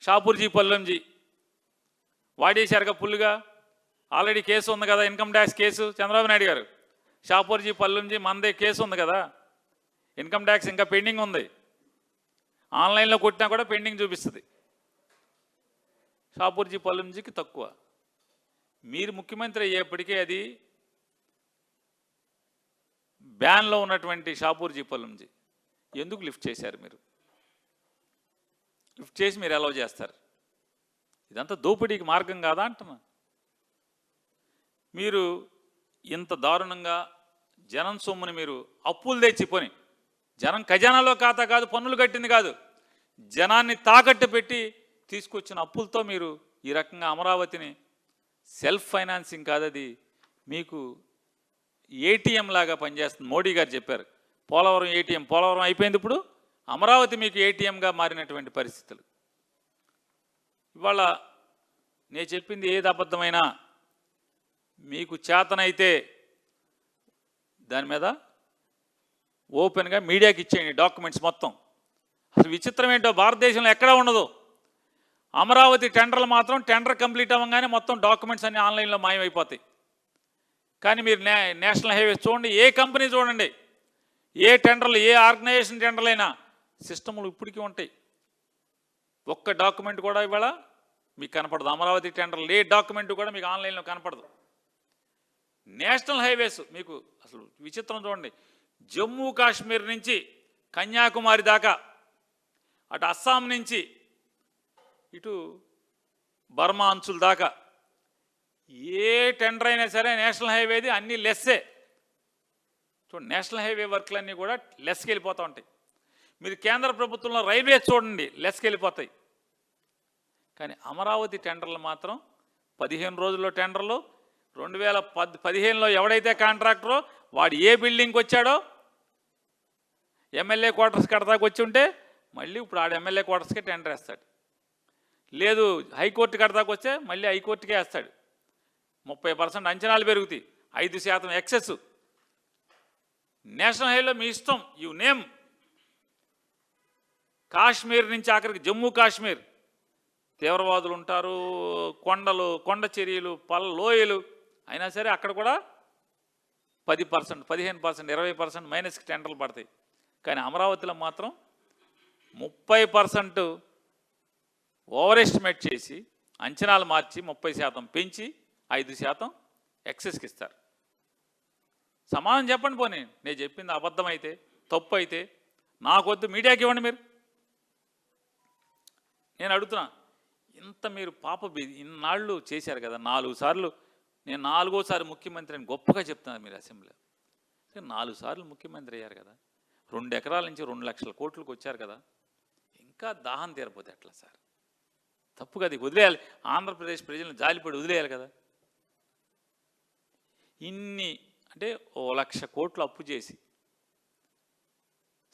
షాపూర్జీ పల్లంజీ వాడేశారుగా ఫుల్గా. Already case ఉంది కదా, income tax case. Chandrababu Naidu గారు షాపూర్జీ పల్లంజీ మనదే కేసు ఉంది కదా, ఇన్కమ్ ట్యాక్స్ ఇంకా పెండింగ్ ఉంది. ఆన్లైన్లో కొట్టినా కూడా పెండింగ్ చూపిస్తుంది. షాపూర్జీ పల్లంజీకి తక్కువ. మీరు ముఖ్యమంత్రి అయ్యేప్పటికీ అది బ్యాన్లో ఉన్నటువంటి షాపూర్జీ పల్లంజీ ఎందుకు లిఫ్ట్ చేశారు? మీరు లిఫ్ట్ చేసి మీరు అలౌ చేస్తారు? ఇదంతా దోపిడీకి మార్గం కాదా అంటున్నా. మీరు ఇంత దారుణంగా జనం సొమ్ముని మీరు అప్పులు తెచ్చిపోని, జనం ఖజానాలో ఖాతా కాదు, పన్నులు కట్టింది కాదు, జనాన్ని తాకట్టు పెట్టి తీసుకొచ్చిన అప్పులతో మీరు ఈ రకంగా అమరావతిని సెల్ఫ్ ఫైనాన్సింగ్ కాదు, అది మీకు ఏటీఎం లాగా పనిచేస్తుంది. మోడీ గారు చెప్పారు పోలవరం ఏటీఎం. పోలవరం అయిపోయింది, ఇప్పుడు అమరావతి మీకు ఏటీఎంగా మారినటువంటి పరిస్థితులు. ఇవాళ నేను చెప్పింది ఏది అబద్ధమైనా మీకు చేతనైతే దాని మీద ఓపెన్గా మీడియాకి ఇచ్చేయండి డాక్యుమెంట్స్ మొత్తం. అసలు విచిత్రం ఏంటో భారతదేశంలో ఎక్కడా ఉండదు. అమరావతి టెండర్లు మాత్రం టెండర్ కంప్లీట్ అవ్వగానే మొత్తం డాక్యుమెంట్స్ అన్నీ ఆన్లైన్లో మాయమైపోతాయి. కానీ మీరు నేషనల్ హైవేస్ చూడండి, ఏ కంపెనీ చూడండి, ఏ టెండర్లు, ఏ ఆర్గనైజేషన్ టెండర్లు అయినా సిస్టములు ఇప్పటికీ ఉంటాయి. ఒక్క డాక్యుమెంట్ కూడా ఇవాళ మీకు కనపడదు. అమరావతి టెండర్లు ఏ డాక్యుమెంట్ కూడా మీకు ఆన్లైన్లో కనపడదు. నేషనల్ హైవేస్ మీకు అసలు విచిత్రం చూడండి, జమ్మూ కాశ్మీర్ నుంచి కన్యాకుమారి దాకా, అటు అస్సాం నుంచి ఇటు బర్మా అంచుల దాకా ఏ టెండర్ అయినా సరే నేషనల్ హైవేది అన్నీ లెస్సే. చూడండి, నేషనల్ హైవే వర్క్లన్నీ కూడా లెస్కి వెళ్ళిపోతూ ఉంటాయి. మీరు కేంద్ర ప్రభుత్వంలో రైల్వేస్ చూడండి, లెస్కి వెళ్ళిపోతాయి. కానీ అమరావతి టెండర్లు మాత్రం 15 రోజుల్లో టెండర్లు. 2015లో ఎవడైతే కాంట్రాక్టరో వాడు ఏ బిల్డింగ్కి వచ్చాడో, ఎమ్మెల్యే క్వార్టర్స్ కడతాకు వచ్చి ఉంటే మళ్ళీ ఇప్పుడు ఆడ ఎమ్మెల్యే క్వార్టర్స్కే టెండర్ వేస్తాడు. లేదు హైకోర్టు కడతాకు వస్తే మళ్ళీ హైకోర్టుకే వేస్తాడు. 30% అంచనాలు పెరుగుతాయి, 5% ఎక్సెస్. నేషనల్ హైవేలో మీ ఇష్టం, యు నేమ్. కాశ్మీర్ నుంచి ఆఖరికి జమ్మూ కాశ్మీర్ తీవ్రవాదులు ఉంటారు, కొండలు, కొండ చర్యలు, లోయలు, అయినా సరే అక్కడ కూడా 10%, 15%, 20% మైనస్కి టెండర్లు పడతాయి. కానీ అమరావతిలో మాత్రం 30% ఓవర్ ఎస్టిమేట్ చేసి అంచనాలు మార్చి 30% పెంచి 5% ఎక్సెస్కి ఇస్తారు. సమాధానం చెప్పండి. పోనీ నేను చెప్పింది అబద్ధం అయితే, తప్పు అయితే నాకొద్దు, మీడియాకి ఇవ్వండి. మీరు నేను అడుగుతున్నా, ఇంత మీరు ఇన్నాళ్ళు చేశారు కదా, 4 సార్లు. నేను 4వ సారి ముఖ్యమంత్రి అని గొప్పగా చెప్తున్నారు మీరు అసెంబ్లీలో. 4 సార్లు ముఖ్యమంత్రి అయ్యారు కదా, 2 ఎకరాల నుంచి 2 లక్షల కోట్లకు వచ్చారు కదా, ఇంకా దాహం తీరపోతే ఎట్లా సార్? తప్పు కదా, వదిలేయాలి. ఆంధ్రప్రదేశ్ ప్రజలను జాలిపడి వదిలేయాలి కదా. ఇన్ని అంటే 1,00,000 కోట్లు అప్పు చేసి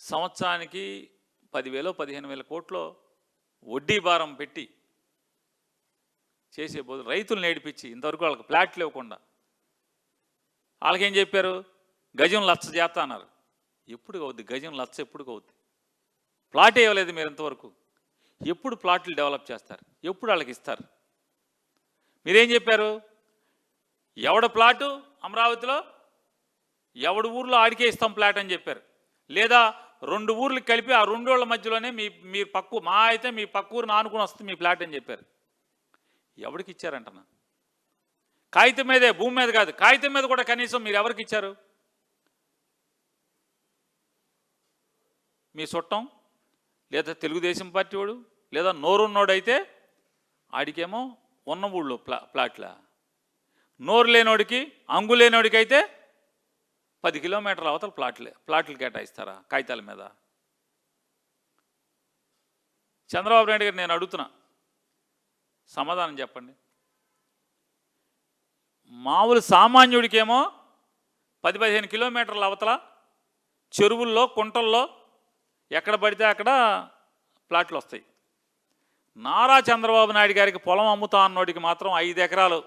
సంవత్సరానికి 10,000 15,000 కోట్లు వడ్డీ భారం పెట్టి చేసే బదులు రైతులు నేడిపించి ఇంతవరకు వాళ్ళకి ప్లాట్లు ఇవ్వకుండా వాళ్ళకేం చెప్పారు? గజం 1,00,000 చేస్తా అన్నారు. ఎప్పుడు అవుద్ది గజం 1,00,000? ఎప్పుడు అవుద్ది? ప్లాట్ ఇవ్వలేదు మీరు ఇంతవరకు. ఎప్పుడు ప్లాట్లు డెవలప్ చేస్తారు? ఎప్పుడు వాళ్ళకి ఇస్తారు? మీరేం చెప్పారు? ఎవడ ప్లాటు అమరావతిలో ఎవడి ఊర్లో ఆడికే ఇస్తాం ప్లాట్ అని చెప్పారు. లేదా 2 ఊర్లకు కలిపి ఆ 2 ఊళ్ళ మధ్యలోనే మీరు మా అయితే మీ పక్క ఊరు ఆనుకుని వస్తుంది మీ ప్లాట్ అని చెప్పారు. ఎవరికి ఇచ్చారంటనా? కాగితం మీదే, భూమి మీద కాదు, కాగితం మీద కూడా కనీసం మీరు ఎవరికి ఇచ్చారు? మీ చుట్టం, లేదా తెలుగుదేశం పార్టీ వాడు, లేదా నోరున్నోడైతే ఆడికేమో ఉన్న ఊళ్ళో ప్లాట్లా. నోరు లేనోడికి, అంగు లేనోడికి అయితే 10 కిలోమీటర్ల అవతల ప్లాట్లు కేటాయిస్తారా కాగితాల మీద? చంద్రబాబు నాయుడు గారు నేను అడుగుతున్నా, సమాధానం చెప్పండి. మామూలు సామాన్యుడికేమో 10-15 కిలోమీటర్ల అవతల చెరువుల్లో, కుంటల్లో ఎక్కడ పడితే అక్కడ ప్లాట్లు వస్తాయి. నారా చంద్రబాబు నాయుడు గారికి పొలం అమ్ముతా అన్నోడికి మాత్రం 5 ఎకరాలు,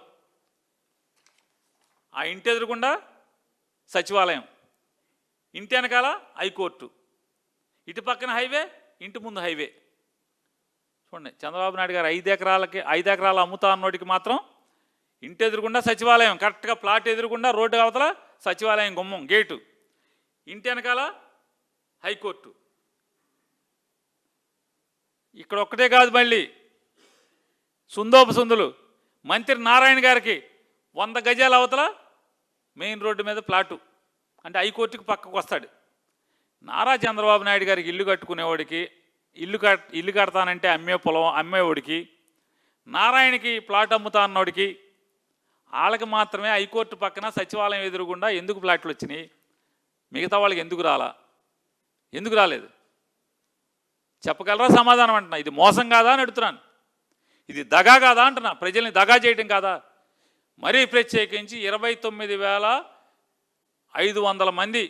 ఆ ఇంటి ఎదురుకుండా సచివాలయం, ఇంటి వెనకాల హైకోర్టు, ఇటు పక్కన హైవే, ఇంటి ముందు హైవే. చెప్పండి. చంద్రబాబు నాయుడు గారు 5 ఎకరాలు అమ్ముతా అన్నోడికి మాత్రం ఇంటి ఎదురుగుండా సచివాలయం, కరెక్ట్గా ప్లాట్ ఎదురుగుండా రోడ్డు అవతల సచివాలయం గుమ్మం గేటు, ఇంటి వెనకాల హైకోర్టు. ఇక్కడ ఒక్కటే కాదు, మళ్ళీ సుందోపసుందులు మంత్రి నారాయణ గారికి 100 గజాల అవతల మెయిన్ రోడ్డు మీద ప్లాటు, అంటే హైకోర్టుకి పక్కకు వస్తాడు. నారా చంద్రబాబు నాయుడు గారికి ఇల్లు కట్టుకునేవాడికి, ఇల్లు కడతానంటే అమ్మే పొలం అమ్మేవాడికి, నారాయణకి ప్లాట్ అమ్ముతా అన్నోడికి, వాళ్ళకి మాత్రమే హైకోర్టు పక్కన సచివాలయం ఎదురుగుండా ఎందుకు ప్లాట్లు వచ్చినాయి? మిగతా వాళ్ళకి ఎందుకు రాలేదు? చెప్పగలరా? సమాధానం అంటున్నా. ఇది మోసం కాదా అని అడుగుతున్నాను. ఇది దగా కాదా అంటున్నా. ప్రజల్ని దగా చేయటం కాదా? మరీ ప్రత్యేకించి 29,500 మంది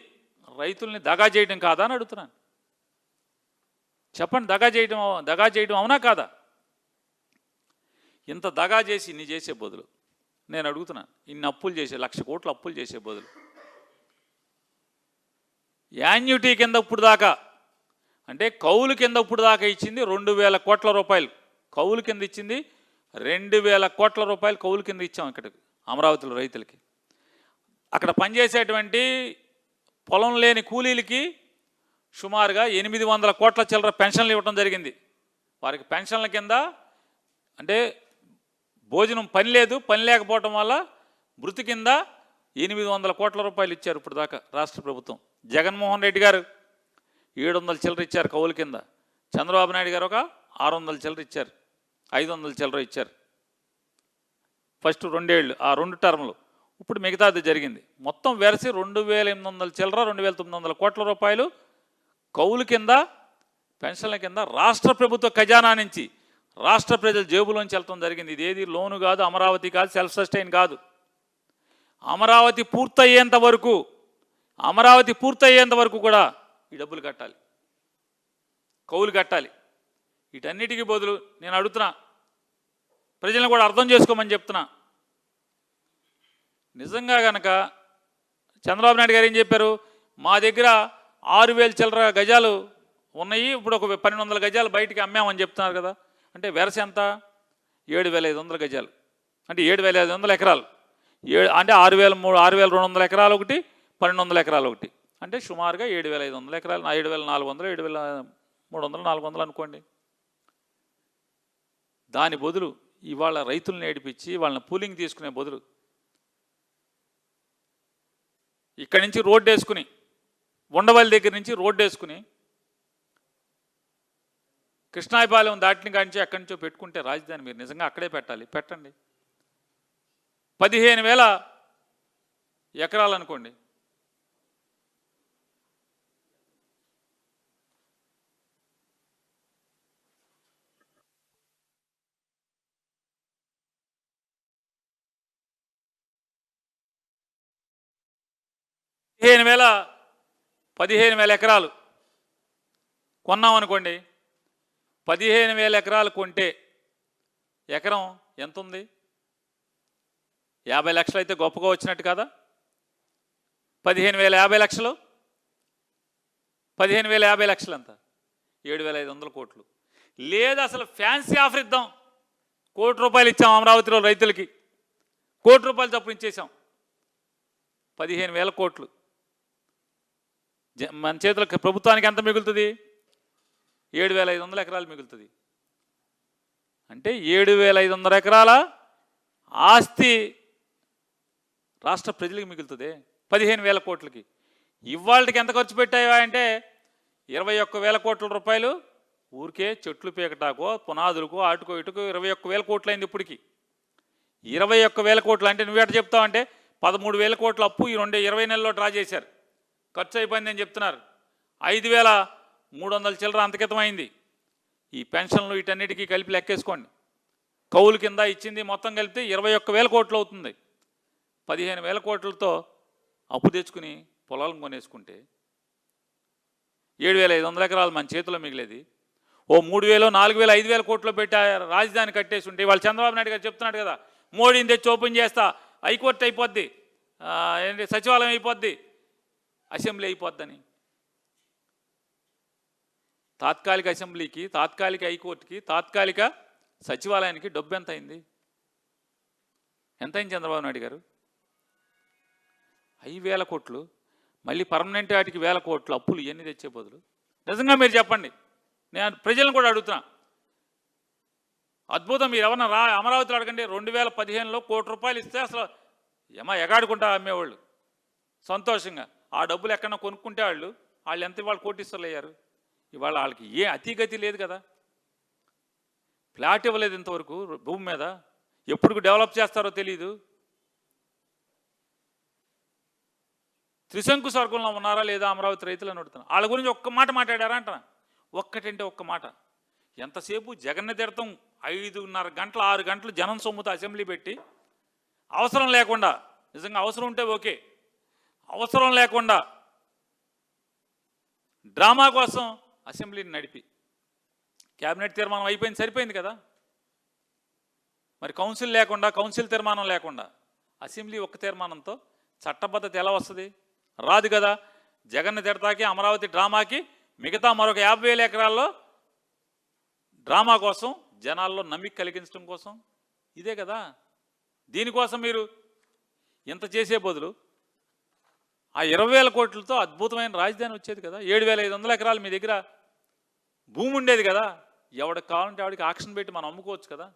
రైతుల్ని దగా చేయటం కాదా అని అడుగుతున్నాను. చెప్పండి, దగా చేయటం అవునా కాదా? ఇంత దగా చేసి ఇన్ని చేసే బదులు, నేను అడుగుతున్నాను, ఇన్ని అప్పులు చేసే 1,00,000 కోట్లు అప్పులు చేసే బదులు యాన్యుటీ కింద ఇప్పుడు దాకా, అంటే కౌలు కింద ఇప్పుడు దాకా ఇచ్చింది 2,000 కోట్ల రూపాయలు. కౌలు కింద ఇచ్చింది 2,000 కోట్ల రూపాయలు కౌలు కింద ఇచ్చాం ఇక్కడికి అమరావతిలో రైతులకి. అక్కడ పనిచేసేటువంటి పొలం లేని కూలీలకి సుమారుగా 800 కోట్ల చిల్లర పెన్షన్లు ఇవ్వడం జరిగింది. వారికి పెన్షన్ల కింద, అంటే భోజనం పని లేదు, పని లేకపోవటం వల్ల మృతి కింద 800 కోట్ల రూపాయలు ఇచ్చారు ఇప్పుడు దాకా రాష్ట్ర ప్రభుత్వం. జగన్మోహన్ రెడ్డి గారు 700 చిల్లర ఇచ్చారు కౌలు కింద. చంద్రబాబు నాయుడు గారు ఒక 600 చిల్లర ఇచ్చారు, 500 చిల్లర ఇచ్చారు ఫస్ట్ 2 ఏళ్ళు, ఆ 2 టర్ములు. ఇప్పుడు మిగతాది జరిగింది. మొత్తం వెరసి 2,800 చిల్లర 2,900 కోట్ల రూపాయలు కౌలు కింద, పెన్షన్ల కింద రాష్ట్ర ప్రభుత్వ ఖజానా నుంచి రాష్ట్ర ప్రజల జేబులోంచి వెళ్తాం జరిగింది. ఇదేది లోను కాదు, అమరావతి కాదు, సెల్ఫ్ సస్టైన్ కాదు. అమరావతి పూర్తయ్యేంత వరకు కూడా ఈ డబ్బులు కట్టాలి, కౌలు కట్టాలి. వీటన్నిటికీ బదులు నేను అడుగుతున్నా, ప్రజలను కూడా అర్థం చేసుకోమని చెప్తున్నా. నిజంగా కనుక చంద్రబాబు నాయుడు గారు ఏం చెప్పారు? మా దగ్గర 6,000 చిల్లర గజాలు ఉన్నాయి, ఇప్పుడు ఒక 1,200 గజాలు బయటికి అమ్మామని చెప్తున్నారు కదా. అంటే వెరస ఎంత? 7,500 గజాలు, అంటే 7,500 ఎకరాలు. అంటే 6,200 ఎకరాలు ఒకటి, 1,200 ఎకరాలు ఒకటి, అంటే సుమారుగా 7,500 ఎకరాలు, 7,400, 7,300, 400 అనుకోండి. దాని బదులు ఇవాళ రైతులను ఏడిపించి వాళ్ళని పూలింగ్ తీసుకునే బదులు ఇక్కడి నుంచి రోడ్డు వేసుకుని, ఉండవల్లి దగ్గర నుంచి రోడ్డు వేసుకుని కృష్ణాయపాలెం దాటిని కాంచి ఎక్కడి నుంచో పెట్టుకుంటే రాజధాని మీరు నిజంగా అక్కడే పెట్టండి. 15,000 ఎకరాలు అనుకోండి, పదిహేను వేల ఎకరాలు కొన్నామనుకోండి. 15,000 ఎకరాలు కొంటే ఎకరం ఎంత ఉంది? 50 లక్షలు అయితే గొప్పగా వచ్చినట్టు కదా. 15,000 50 లక్షలు, 15,000 50 లక్షలు ఎంత? 7,500 కోట్లు. లేదా అసలు ఫ్యాన్సీ ఆఫర్ ఇద్దాం, 1 కోటి రూపాయలు ఇచ్చాం అమరావతిలో రైతులకి, 1 కోటి రూపాయలు చొప్పున ఇచ్చేసాం. 15,000 కోట్లు మన చేతులకు ప్రభుత్వానికి ఎంత మిగులుతుంది? 7,500 ఎకరాలు మిగులుతుంది. అంటే 7,500 ఎకరాల ఆస్తి రాష్ట్ర ప్రజలకు మిగులుతుంది 15,000 కోట్లకి. ఇవాళకి ఎంత ఖర్చు పెట్టాయా అంటే 21,000 కోట్ల రూపాయలు ఊరికే చెట్లు పీకటాకో, పునాదులకో, ఆటుకో ఇటుకో 21,000 కోట్లు అయింది ఇప్పటికి. 21,000 కోట్లు అంటే నువ్వేట చెప్తావు అంటే 13,000 కోట్ల అప్పు ఈ 20 నెలల్లో డ్రా చేశారు, ఖర్చు అయిపోయిందని చెప్తున్నారు. 5,300 చిల్లర అంతకితం అయింది. ఈ పెన్షన్లు వీటన్నిటికీ కలిపి లెక్కేసుకోండి. కౌలు కింద ఇచ్చింది మొత్తం కలిపితే 21,000 కోట్లు అవుతుంది. 15,000 కోట్లతో అప్పు తెచ్చుకుని పొలాలను కొనేసుకుంటే 7,500 ఎకరాలు మన చేతిలో మిగిలేది. ఓ 3,000, 4,000, 5,000 కోట్లు పెట్టి రాజధాని కట్టేసి ఉంటే వాళ్ళు చంద్రబాబు నాయుడు గారు చెప్తున్నాడు కదా, మోడీని తెచ్చి ఓపెన్ చేస్తా, హైకోర్టు అయిపోద్ది, సచివాలయం అయిపోద్ది, అసెంబ్లీ అయిపోద్దని. తాత్కాలిక అసెంబ్లీకి, తాత్కాలిక హైకోర్టుకి, తాత్కాలిక సచివాలయానికి డబ్బు ఎంత అయింది? ఎంత అయింది చంద్రబాబు నాయుడు గారు? 5,000 కోట్లు. మళ్ళీ పర్మనెంట్ వాటికి 1,000 కోట్లు అప్పులు ఇవన్నీ తెచ్చే బదులు నిజంగా మీరు చెప్పండి. నేను ప్రజలను కూడా అడుగుతున్నా, అద్భుతం. మీరు ఎవరన్నా అమరావతిలో అడగండి, 2015లో ₹1 కోటి ఇస్తే అసలు ఎగాడుకుంటా అమ్మేవాళ్ళు సంతోషంగా. ఆ డబ్బులు ఎక్కడన్నా కొనుక్కుంటే వాళ్ళు ఎంత ఇవాళ కోటీశ్వర్లు అయ్యారు. ఇవాళ వాళ్ళకి ఏ అతిగతి లేదు కదా. ఫ్లాట్ ఇవ్వలేదు ఇంతవరకు భూమి మీద. ఎప్పుడు డెవలప్ చేస్తారో తెలియదు. త్రిశంకు స్వర్గంలో ఉన్నారా లేదా అమరావతి రైతులు అని అడుగుతున్నా. వాళ్ళ గురించి ఒక్క మాట మాట్లాడారా అంటున్నా. ఒక్కటంటే ఒక్క మాట. ఎంతసేపు జగన్ తిడతాం, 5:30 గంటలు 6 గంటలు జనం సొమ్ముతో అసెంబ్లీ పెట్టి, అవసరం లేకుండా, నిజంగా అవసరం ఉంటే ఓకే, అవసరం లేకుండా డ్రామా కోసం అసెంబ్లీని నడిపి క్యాబినెట్ తీర్మానం అయిపోయింది, సరిపోయింది కదా. మరి కౌన్సిల్ తీర్మానం లేకుండా అసెంబ్లీ ఒక్క తీర్మానంతో చట్టబద్ధత ఎలా వస్తుంది? రాదు కదా. జగన్ తిడతాకి, అమరావతి డ్రామాకి, మిగతా మరొక 50,000 ఎకరాల్లో డ్రామా కోసం, జనాల్లో నమ్మిక కలిగించడం కోసం, ఇదే కదా. దీనికోసం మీరు ఇంత చేసే బదులు ఆ 20,000 కోట్లతో అద్భుతమైన రాజధాని వచ్చేది కదా. 7,500 ఎకరాలు మీ దగ్గర భూమి ఉండేది కదా. ఎవడికి కావాలంటే ఆవిడకి ఆక్షన్ పెట్టి మనం అమ్ముకోవచ్చు కదా.